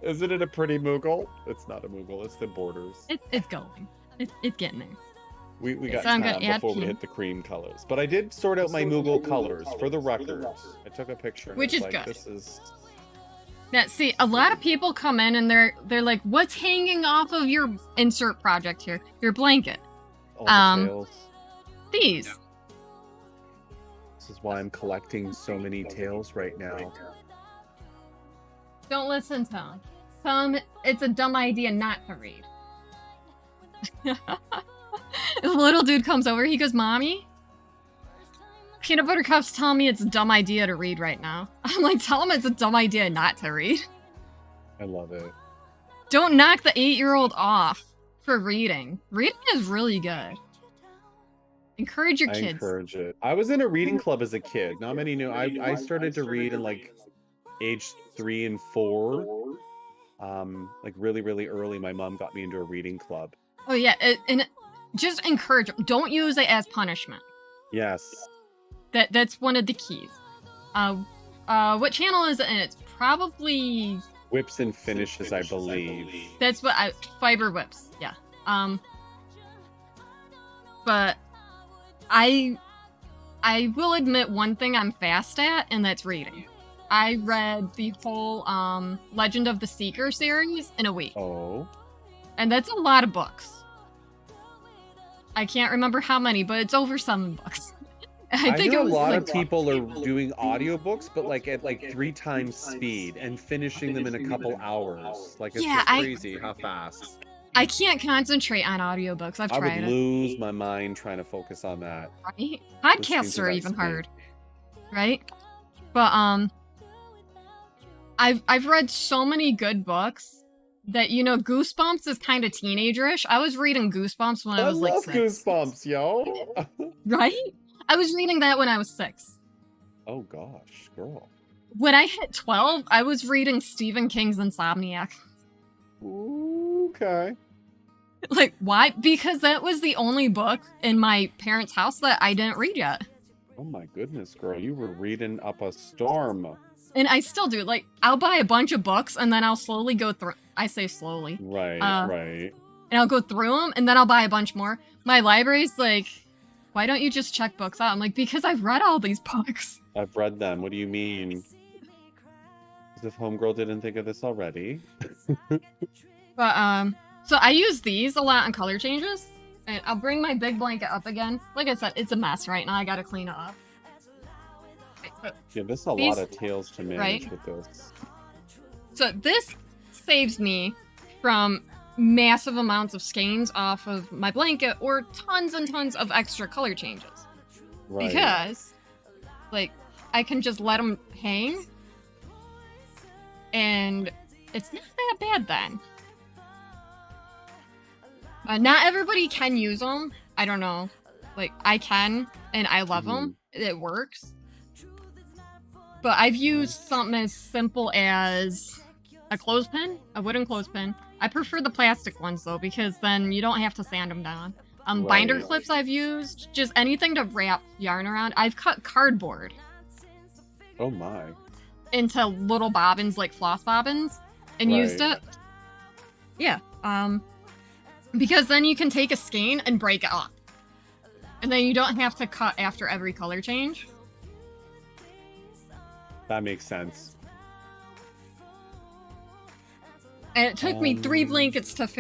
Isn't it a pretty Moogle? It's not a Moogle, it's the borders. It's going. It's getting there. We got so I'm time gonna add before we pink. hit the cream colors. But I did sort out my Moogle colors for the record. I took a picture. Which is like, good. This is... Now, see, a lot of people come in and they're like, "What's hanging off of your insert project here? Your blanket." All the tails. These. This is why I'm collecting so many tails right now. Don't listen to him. Tell him it's a dumb idea not to read. The little dude comes over, he goes, "Mommy, Peanut Butter Cup's telling me it's a dumb idea to read right now." I'm like, tell him it's a dumb idea not to read. I love it. Don't knock the 8-year-old off for reading. Reading is really good. Encourage your kids. I encourage it. I was in a reading club as a kid. Not many knew. I started to read in like age 3 and 4. Like really, really early. My mom got me into a reading club. Oh yeah, and just encourage them. Don't use it as punishment. Yes. That's one of the keys. What channel is it? And it's probably Whips and Finishes, I believe. that's what Fiber Whips. Yeah. But I will admit one thing I'm fast at, and that's reading. I read the whole Legend of the Seeker series in a week. Oh. And that's a lot of books. I can't remember how many, but it's over 7 books. I think know it was a lot like, of people are doing audiobooks, but like at like 3 times speed and finishing them in a couple hours. Like it's Yeah, just crazy how fast. I can't concentrate on audiobooks. I've I tried would it. lose my mind trying to focus on that. Right? Listening Podcasts to are that even speed. hard. Right? But I've read so many good books that, you know, Goosebumps is kind of teenagerish. I was reading Goosebumps when I I was like love 6. Goosebumps, yo. Right? I was reading that when I was 6. Oh gosh, girl. When I hit 12, I was reading Stephen King's Insomniac. Okay. Like, why? Because that was the only book in my parents' house that I didn't read yet. Oh my goodness, girl. You were reading up a storm. And I still do. Like, I'll buy a bunch of books and then I'll slowly go through. I say slowly. Right, right. And I'll go through them and then I'll buy a bunch more. My library's like, "Why don't you just check books out?" I'm like, because I've read all these books. I've read them. What do you mean? As if Homegirl didn't think of this already. But, so I use these a lot in color changes. And I'll bring my big blanket up again. Like I said, it's a mess right now. I gotta clean it up. Okay, Yeah, this is a lot of tails to manage with this. so this saves me from massive amounts of stains off of my blanket or tons and tons of extra color changes. Right. Because, like, I can just let them hang. And it's not that bad then. Not everybody can use them. I don't know. Like, I can, and I love them. It works. But I've used something as simple as a clothespin, a wooden clothespin. I prefer the plastic ones, though, because then you don't have to sand them down. Binder Right. clips I've used. Just anything to wrap yarn around. I've cut cardboard Oh my. into little bobbins, like floss bobbins, and used Right. it. Yeah. Because then you can take a skein and break it up. And then you don't have to cut after every color change. That makes sense. And it took me 3 blankets to